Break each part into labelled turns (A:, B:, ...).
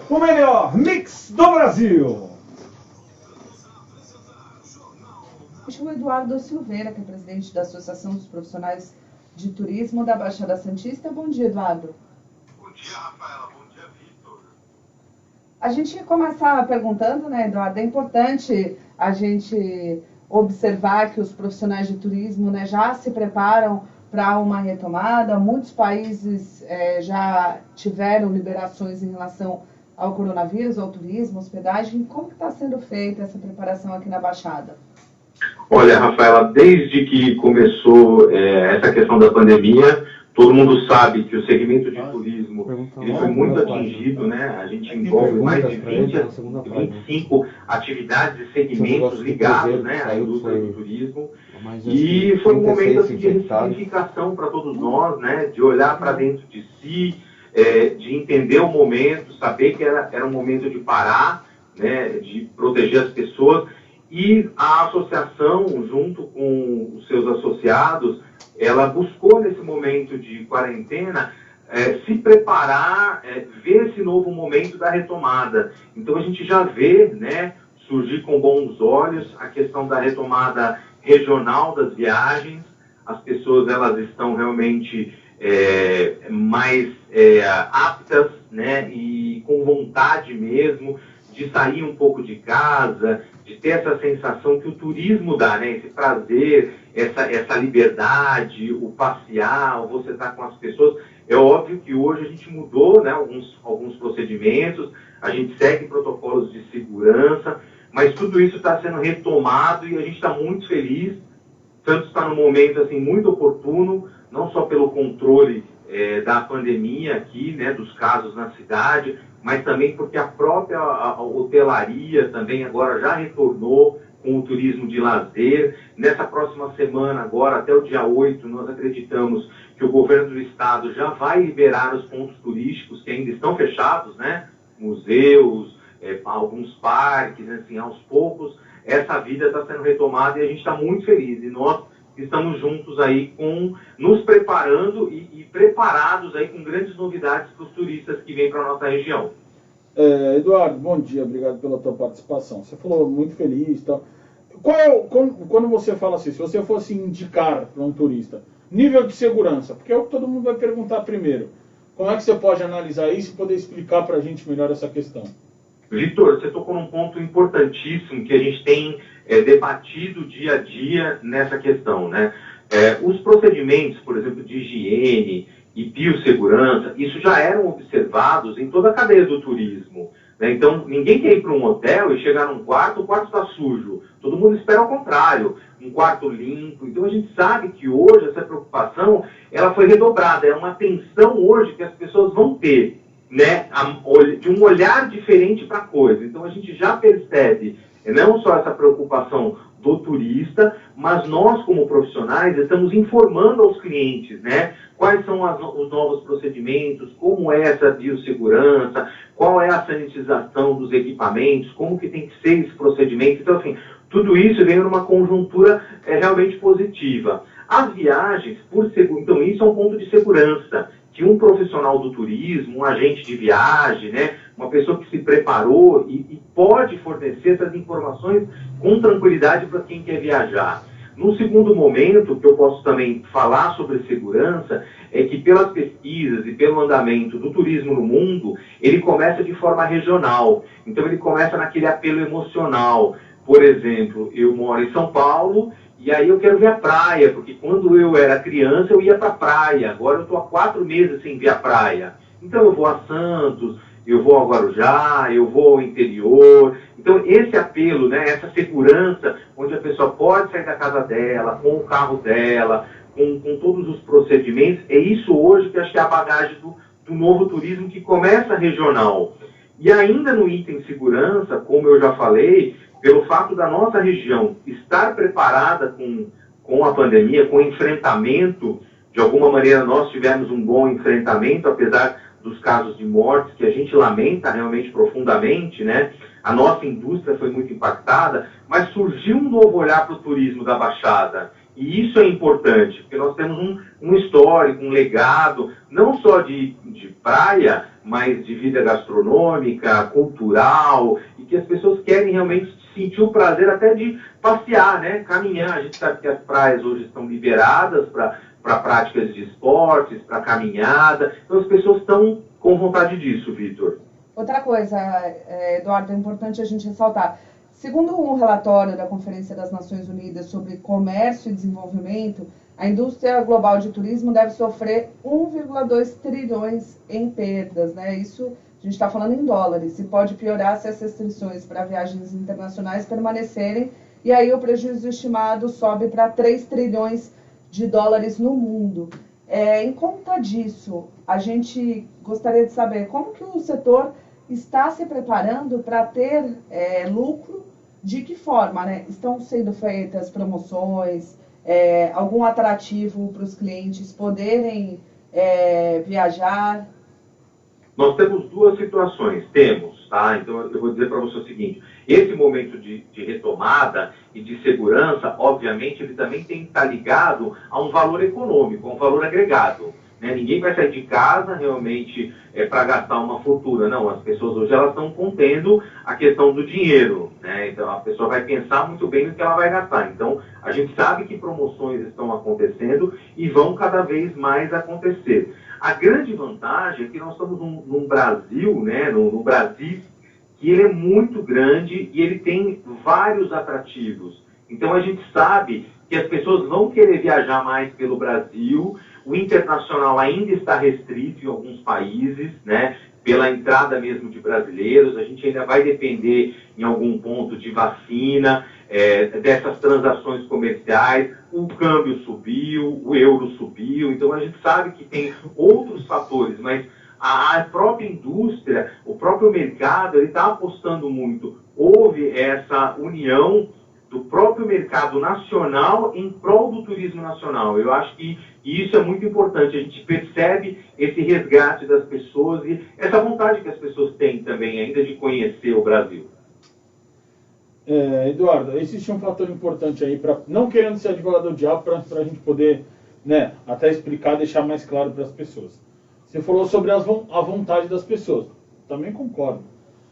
A: o melhor mix do Brasil.
B: O Eduardo Silveira, que é presidente da Associação dos Profissionais de Turismo da Baixada Santista. Bom dia, Eduardo.
C: Bom dia, Rafaela. Bom dia, Vitor.
B: A gente ia começar perguntando, né, Eduardo, é importante a gente observar que os profissionais de turismo, né, já se preparam para uma retomada. Muitos países já tiveram liberações em relação ao coronavírus, ao turismo, hospedagem. Como que está sendo feita essa preparação aqui na Baixada?
C: Olha, Rafaela, desde que começou essa questão da pandemia, todo mundo sabe que o segmento de turismo ele foi muito atingido, né? A gente envolve mais de 20 a 25 atividades e segmentos ligados, né, à indústria do turismo. E foi um momento assim, de ressignificação para todos nós, né? De olhar para dentro de si, de entender o momento, saber que era um momento de parar, né? De proteger as pessoas. E a associação, junto com os seus associados, ela buscou nesse momento de quarentena se preparar, ver esse novo momento da retomada. Então a gente já vê, né, surgir com bons olhos a questão da retomada regional das viagens. As pessoas elas estão realmente mais aptas, né, e com vontade mesmo de sair um pouco de casa, de ter essa sensação que o turismo dá, né? Esse prazer, essa liberdade, o passear, o você estar com as pessoas. É óbvio que hoje a gente mudou, né, alguns procedimentos, a gente segue protocolos de segurança, mas tudo isso está sendo retomado e a gente está muito feliz. Santos está num momento assim, muito oportuno, não só pelo controle da pandemia aqui, né, dos casos na cidade, mas também porque a própria hotelaria também agora já retornou com o turismo de lazer. Nessa próxima semana, agora até o dia 8, nós acreditamos que o governo do estado já vai liberar os pontos turísticos que ainda estão fechados, né? Museus, alguns parques, assim, aos poucos, essa vida está sendo retomada e a gente está muito feliz. E nós estamos juntos aí nos preparando e preparados aí com grandes novidades para os turistas que vêm para a nossa região.
A: Eduardo, bom dia, obrigado pela tua participação. Você falou muito feliz e tal. Quando você fala assim, se você fosse indicar para um turista, nível de segurança, porque é o que todo mundo vai perguntar primeiro. Como é que você pode analisar isso e poder explicar para a gente melhor essa questão?
C: Vitor, você tocou num ponto importantíssimo que a gente tem debatido dia a dia nessa questão, né? Os procedimentos, por exemplo, de higiene e biossegurança, isso já eram observados em toda a cadeia do turismo, né? Então, ninguém quer ir para um hotel e chegar num quarto, o quarto está sujo. Todo mundo espera ao contrário, um quarto limpo. Então, a gente sabe que hoje essa preocupação ela foi redobrada. É uma atenção hoje que as pessoas vão ter, né, de um olhar diferente para a coisa. Então a gente já percebe não só essa preocupação do turista, mas nós como profissionais estamos informando aos clientes, né, quais são os novos procedimentos, como é essa biossegurança, qual é a sanitização dos equipamentos, como que tem que ser esse procedimento. Então, assim, tudo isso vem numa conjuntura realmente positiva. As viagens, então isso é um ponto de segurança, que um profissional do turismo, um agente de viagem, né, uma pessoa que se preparou e pode fornecer essas informações com tranquilidade para quem quer viajar. No segundo momento, que eu posso também falar sobre segurança, é que pelas pesquisas e pelo andamento do turismo no mundo, ele começa de forma regional. Então ele começa naquele apelo emocional. Por exemplo, eu moro em São Paulo, e aí eu quero ver a praia, porque quando eu era criança eu ia para a praia, agora eu estou há 4 meses sem ver a praia. Então eu vou a Santos, eu vou ao Guarujá, eu vou ao interior. Então esse apelo, né, essa segurança, onde a pessoa pode sair da casa dela, com o carro dela, com todos os procedimentos, é isso hoje que acho que é a bagagem do novo turismo que começa regional. E ainda no item segurança, como eu já falei, pelo fato da nossa região estar preparada com a pandemia, com o enfrentamento, de alguma maneira nós tivemos um bom enfrentamento, apesar dos casos de mortes, que a gente lamenta realmente profundamente, né? A nossa indústria foi muito impactada, mas surgiu um novo olhar para o turismo da Baixada. E isso é importante, porque nós temos um histórico, um legado, não só de praia, mais de vida gastronômica, cultural, e que as pessoas querem realmente sentir o prazer até de passear, né? Caminhar. A gente sabe que as praias hoje estão liberadas para práticas de esportes, para caminhada. Então as pessoas estão com vontade disso, Vitor.
B: Outra coisa, Eduardo, é importante a gente ressaltar. Segundo um relatório da Conferência das Nações Unidas sobre Comércio e Desenvolvimento, a indústria global de turismo deve sofrer 1,2 trilhões em perdas, né? Isso a gente está falando em dólares, e pode piorar se as restrições para viagens internacionais permanecerem, e aí o prejuízo estimado sobe para 3 trilhões de dólares no mundo. Em conta disso, a gente gostaria de saber como que o setor está se preparando para ter lucro, de que forma, né? Estão sendo feitas promoções, algum atrativo para os clientes poderem viajar?
C: Nós temos duas situações, tá? Então eu vou dizer para você o seguinte, esse momento de retomada e de segurança, obviamente, ele também tem que estar ligado a um valor econômico, a um valor agregado. Né? Ninguém vai sair de casa realmente para gastar uma fortuna, não. As pessoas hoje elas estão contendo a questão do dinheiro, né? Então a pessoa vai pensar muito bem no que ela vai gastar. Então a gente sabe que promoções estão acontecendo e vão cada vez mais acontecer. A grande vantagem é que nós estamos num Brasil, né, no Brasil, que ele é muito grande e ele tem vários atrativos. Então a gente sabe que as pessoas vão querer viajar mais pelo Brasil, o internacional ainda está restrito em alguns países, né, pela entrada mesmo de brasileiros, a gente ainda vai depender em algum ponto de vacina, dessas transações comerciais, o câmbio subiu, o euro subiu, então a gente sabe que tem outros fatores, mas a própria indústria, o próprio mercado, ele está apostando muito. Houve essa união do próprio mercado nacional em prol do turismo nacional. Eu acho que isso é muito importante. A gente percebe esse resgate das pessoas e essa vontade que as pessoas têm também ainda de conhecer o Brasil.
A: Eduardo, existe um fator importante aí, não querendo ser advogado do diabo, para a gente poder, né, até explicar, deixar mais claro para as pessoas. Você falou sobre a vontade das pessoas. Também concordo.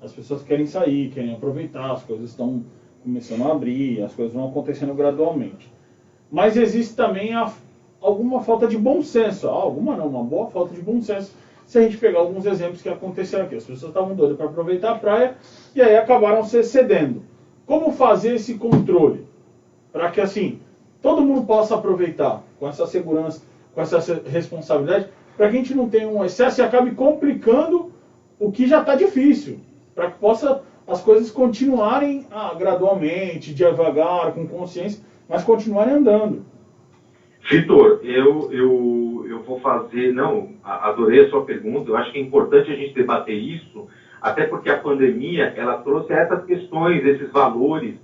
A: As pessoas querem sair, querem aproveitar, as coisas estão começando a abrir, as coisas vão acontecendo gradualmente. Mas existe também alguma falta de bom senso. Uma boa falta de bom senso. Se a gente pegar alguns exemplos que aconteceram aqui. As pessoas estavam doidas para aproveitar a praia e aí acabaram se excedendo. Como fazer esse controle? Para que, assim, todo mundo possa aproveitar com essa segurança, com essa responsabilidade, para que a gente não tenha um excesso e acabe complicando o que já está difícil. Para que possa as coisas continuarem gradualmente, devagar, com consciência, mas continuarem andando.
C: Vitor, eu vou fazer... Não, adorei a sua pergunta. Eu acho que é importante a gente debater isso, até porque a pandemia, ela trouxe essas questões, esses valores,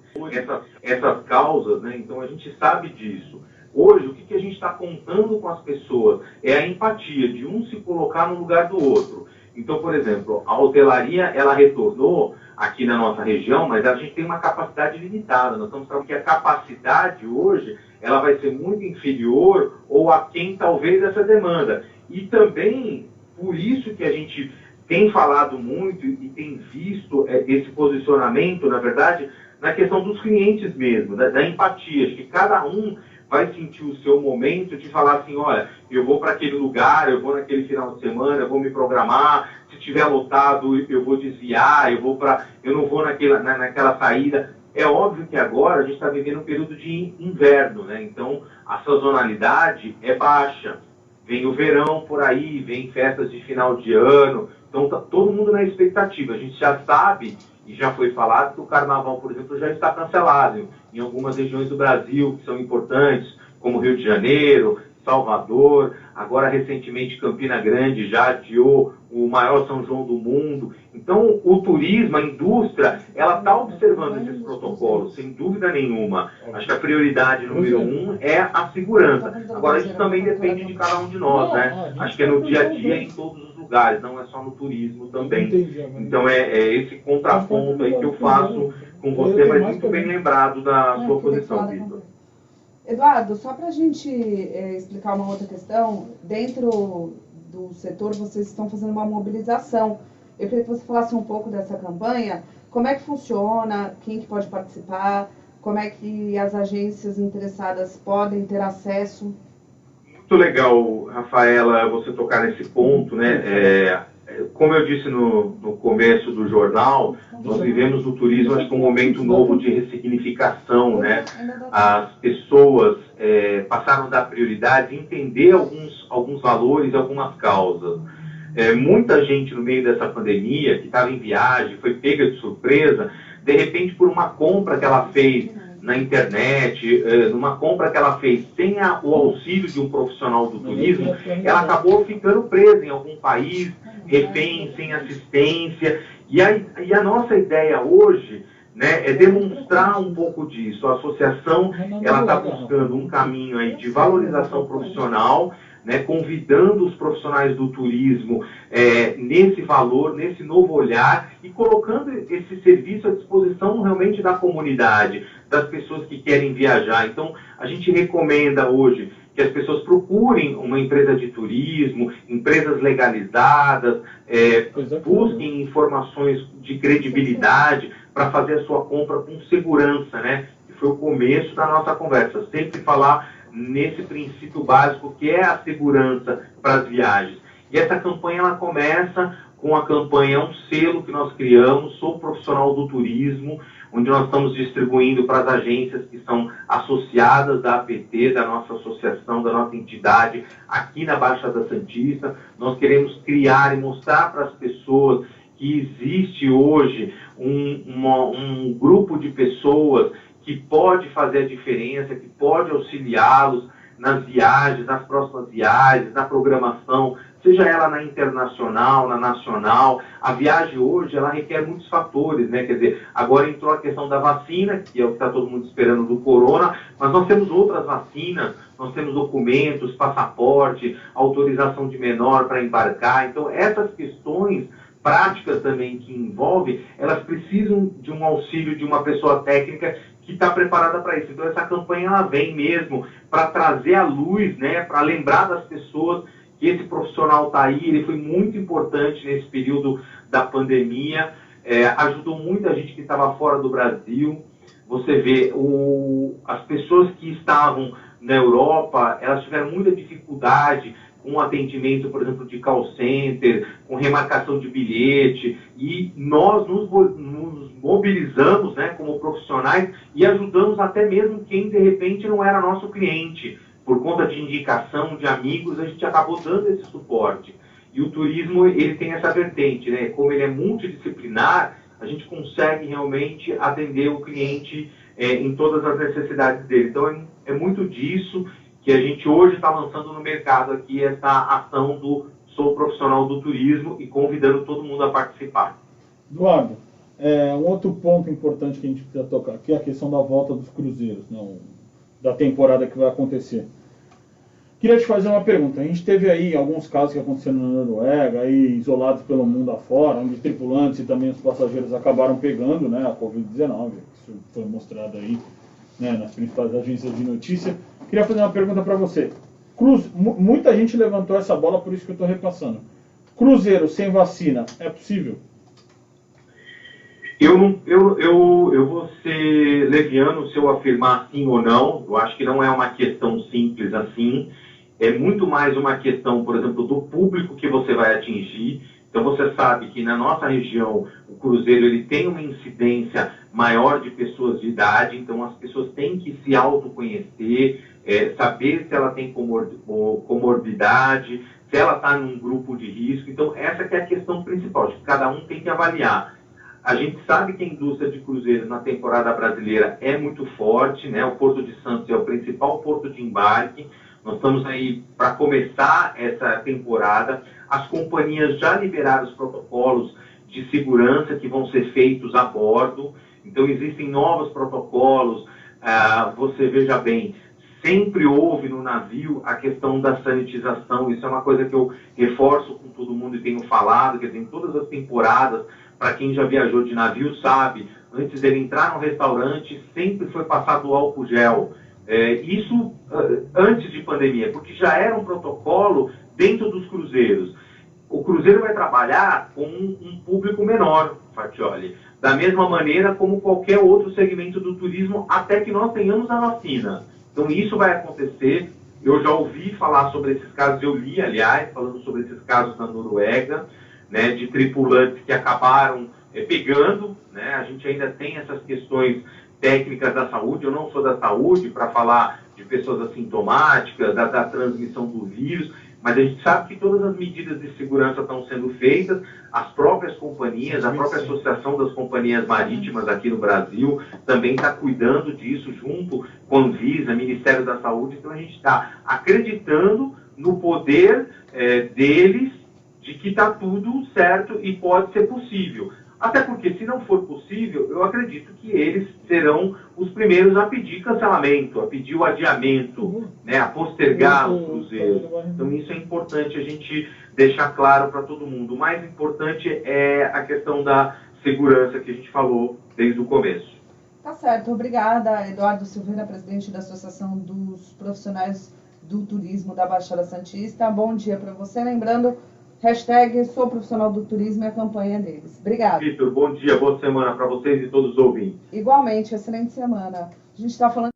C: essas causas, né? Então a gente sabe disso. Hoje, o que a gente está contando com as pessoas é a empatia, de um se colocar no lugar do outro. Então, por exemplo, a hotelaria, ela retornou aqui na nossa região, mas a gente tem uma capacidade limitada. Nós estamos falando que a capacidade hoje, ela vai ser muito inferior ou aquém talvez essa demanda. E também, por isso que a gente tem falado muito e tem visto esse posicionamento, na verdade, na questão dos clientes mesmo, da empatia. Acho que cada um vai sentir o seu momento de falar assim, olha, eu vou para aquele lugar, eu vou naquele final de semana, eu vou me programar, se tiver lotado eu vou desviar, eu não vou naquela saída. É óbvio que agora a gente está vivendo um período de inverno, né? Então a sazonalidade é baixa. Vem o verão por aí, vem festas de final de ano, então tá todo mundo na expectativa. A gente já sabe, e já foi falado, que o carnaval, por exemplo, já está cancelado em algumas regiões do Brasil que são importantes, como Rio de Janeiro, Salvador, agora recentemente Campina Grande já adiou o maior São João do mundo. Então o turismo, a indústria, ela está observando esses protocolos, sem dúvida nenhuma. Acho que a prioridade número 1 é a segurança. Agora isso também depende de cada um de nós, né? Acho que é no dia a dia, em todos os lugares, não é só no turismo também. Então é esse contraponto aí que eu faço com você, mas muito bem lembrado da sua posição, Vitor.
B: Eduardo, só para a gente explicar uma outra questão, dentro do setor, vocês estão fazendo uma mobilização. Eu queria que você falasse um pouco dessa campanha, como é que funciona, quem que pode participar, como é que as agências interessadas podem ter acesso.
C: Muito legal, Rafaela, você tocar nesse ponto, né? Como eu disse no começo do jornal, nós vivemos no turismo, acho que um momento novo de ressignificação, né? As pessoas passaram a dar prioridade, entender alguns valores, algumas causas. Muita gente no meio dessa pandemia, que estava em viagem, foi pega de surpresa, de repente por uma compra que ela fez na internet, numa compra que ela fez sem o auxílio de um profissional do turismo, ela acabou ficando presa em algum país, refém, sem assistência. E a nossa ideia hoje, né, é demonstrar um pouco disso. A associação ela está buscando um caminho aí de valorização profissional, né, convidando os profissionais do turismo nesse valor, nesse novo olhar e colocando esse serviço à disposição realmente da comunidade, das pessoas que querem viajar. Então, a gente recomenda hoje que as pessoas procurem uma empresa de turismo, empresas legalizadas, busquem informações de credibilidade para fazer a sua compra com segurança, né? Que foi o começo da nossa conversa, sempre falar nesse princípio básico que é a segurança para as viagens. E essa campanha ela começa com a campanha, um selo que nós criamos, Sou Profissional do Turismo, onde nós estamos distribuindo para as agências que são associadas da APT, da nossa associação, da nossa entidade, aqui na Baixada Santista. Nós queremos criar e mostrar para as pessoas que existe hoje um grupo de pessoas que pode fazer a diferença, que pode auxiliá-los nas viagens, nas próximas viagens, na programação, seja ela na internacional, na nacional. A viagem hoje, ela requer muitos fatores, né? Quer dizer, agora entrou a questão da vacina, que é o que está todo mundo esperando do corona, mas nós temos outras vacinas, nós temos documentos, passaporte, autorização de menor para embarcar. Então, essas questões práticas também que envolvem, elas precisam de um auxílio de uma pessoa técnica que está preparada para isso. Então, essa campanha ela vem mesmo para trazer à luz, né, para lembrar das pessoas que esse profissional está aí, ele foi muito importante nesse período da pandemia, ajudou muita gente que estava fora do Brasil. Você vê, as pessoas que estavam na Europa, elas tiveram muita dificuldade com atendimento, por exemplo, de call center, com remarcação de bilhete, e nós nos mobilizamos, né, como profissionais e ajudamos até mesmo quem, de repente, não era nosso cliente. Por conta de indicação de amigos, a gente acabou dando esse suporte. E o turismo, ele tem essa vertente, né? Como ele é multidisciplinar, a gente consegue realmente atender o cliente em todas as necessidades dele. Então, é muito disso que a gente hoje está lançando no mercado aqui, essa ação do Sou Profissional do Turismo e convidando todo mundo a participar.
A: Eduardo, um outro ponto importante que a gente precisa tocar aqui é a questão da volta dos cruzeiros, não, da temporada que vai acontecer. Queria te fazer uma pergunta. A gente teve aí alguns casos que aconteceram na Noruega, aí, isolados pelo mundo afora, onde tripulantes e também os passageiros acabaram pegando, né, a Covid-19. Isso foi mostrado aí, né, nas principais agências de notícia. Queria fazer uma pergunta para você. Muita gente levantou essa bola, por isso que eu estou repassando. Cruzeiro sem vacina, é possível?
C: Eu vou ser leviano se eu afirmar sim ou não. Eu acho que não é uma questão simples assim. É muito mais uma questão, por exemplo, do público que você vai atingir. Então você sabe que na nossa região o cruzeiro ele tem uma incidência maior de pessoas de idade, então as pessoas têm que se autoconhecer, saber se ela tem comorbidade, se ela está num grupo de risco. Então essa que é a questão principal, que cada um tem que avaliar. A gente sabe que a indústria de cruzeiros na temporada brasileira é muito forte, né? O Porto de Santos é o principal porto de embarque. Nós estamos aí para começar essa temporada. As companhias já liberaram os protocolos de segurança que vão ser feitos a bordo. Então, existem novos protocolos. Você veja bem, sempre houve no navio a questão da sanitização. Isso é uma coisa que eu reforço com todo mundo e tenho falado, quer dizer, em todas as temporadas, para quem já viajou de navio sabe, antes dele entrar no restaurante, sempre foi passado o álcool gel. Isso antes de pandemia, porque já era um protocolo dentro dos cruzeiros. O cruzeiro vai trabalhar com um público menor, Fatioli, da mesma maneira como qualquer outro segmento do turismo, até que nós tenhamos a vacina. Então isso vai acontecer. Eu já ouvi falar sobre esses casos, eu li, aliás, falando sobre esses casos na Noruega, né, de tripulantes que acabaram pegando, né? A gente ainda tem essas questões técnicas da saúde. Eu não sou da saúde para falar de pessoas assintomáticas, da transmissão do vírus, mas a gente sabe que todas as medidas de segurança estão sendo feitas, as próprias companhias, a própria Associação das Companhias Marítimas aqui no Brasil também está cuidando disso junto com a Anvisa, Ministério da Saúde. Então a gente está acreditando no poder deles de que está tudo certo e pode ser possível. Até porque, se não for possível, eu acredito que eles serão os primeiros a pedir cancelamento, a pedir o adiamento, né, a postergar os cruzeiros. Então, isso é importante a gente deixar claro para todo mundo. O mais importante é a questão da segurança que a gente falou desde o começo.
B: Tá certo. Obrigada, Eduardo Silveira, presidente da Associação dos Profissionais do Turismo da Baixada Santista. Bom dia para você. Lembrando, hashtag sou profissional do turismo e a campanha deles. Obrigada.
C: Vitor, bom dia, boa semana para vocês e todos os ouvintes.
B: Igualmente, excelente semana. A gente está falando